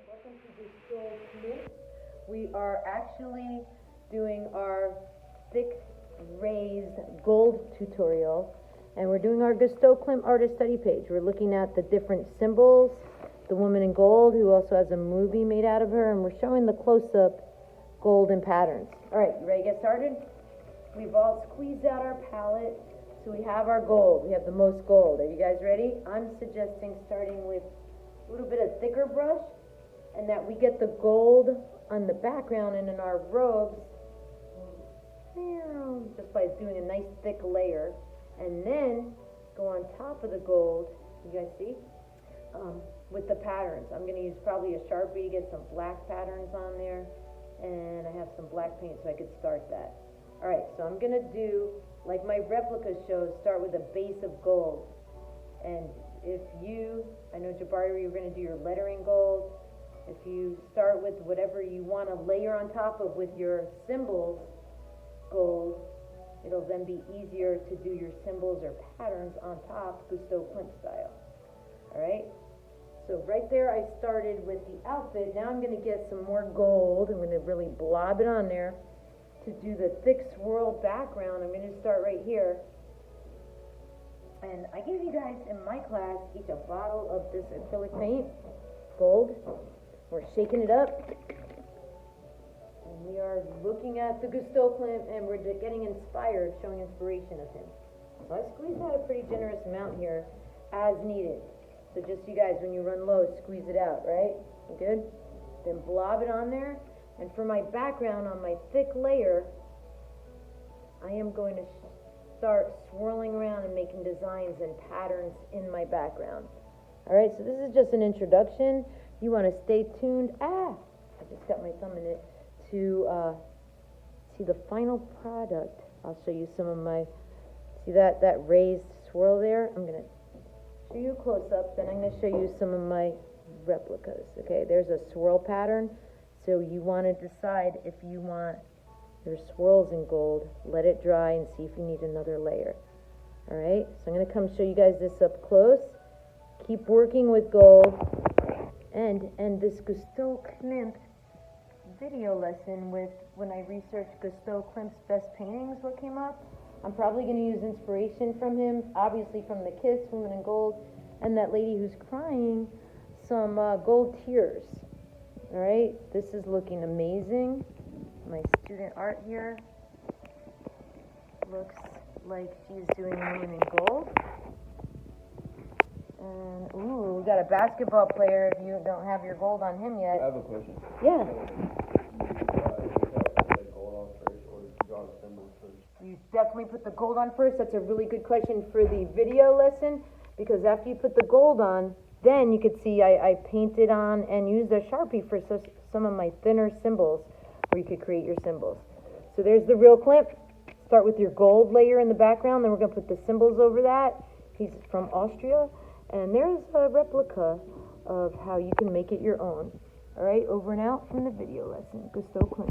Welcome to Klimt. We are actually doing our thick raised gold tutorial, and we're doing our Klimt artist study page. We're looking at the different symbols, the woman in gold who also has a movie made out of her, and we're showing the close-up golden patterns. All right, you ready to get started? We've all squeezed out our palette, so we have our gold. We have the most gold. Are you guys ready? I'm suggesting starting with a little bit of thicker brush, and that we get the gold on the background and in our robes just by doing a nice thick layer, and then go on top of the gold, you guys see, with the patterns. I'm going to use probably a Sharpie to get some black patterns on there, and I have some black paint so I could start that. Alright, so I'm going to do, like my replica shows, start with a base of gold. And if you, I know Jabari, you're going to do your lettering gold. If you start with whatever you want to layer on top of with your symbols gold, it'll then be easier to do your symbols or patterns on top, Klimt style. Alright, so right there I started with the outfit. Now I'm going to get some more gold. I'm going to really blob it on there to do the thick swirl background. I'm going to start right here. And I gave you guys in my class each a bottle of this acrylic paint, gold. We're shaking it up, and we are looking at the Klimt, and we're getting inspired, showing inspiration of him. So I squeezed out a pretty generous amount here, as needed. So just you guys, when you run low, squeeze it out, right? Good? Then blob it on there, and for my background on my thick layer, I am going to start swirling around and making designs and patterns in my background. Alright, so this is just an introduction. You want to stay tuned, I just got my thumb in it, to see the final product. I'll show you some of my, see that raised swirl there? I'm going to show you a close-up, then I'm going to show you some of my replicas. Okay, there's a swirl pattern, so you want to decide if you want your swirls in gold, let it dry and see if you need another layer. Alright, so I'm going to come show you guys this up close. Keep working with gold. And this Klimt video lesson with, when I researched Klimt's best paintings, what came up? I'm probably going to use inspiration from him, obviously from the Kiss, Woman in Gold, and that lady who's crying, some gold tears. Alright, this is looking amazing. My student art here looks like she's doing Woman in Gold. And, ooh, we got a basketball player if you don't have your gold on him yet. I have a question. Yeah. You definitely put the gold on first. That's a really good question for the video lesson, because after you put the gold on, then you could see I painted on and used a Sharpie for some of my thinner symbols where you could create your symbols. So there's the real Klimt. Start with your gold layer in the background, then we're going to put the symbols over that. He's from Austria. And there's a replica of how you can make it your own. Alright, over and out from the video lesson. Klimt.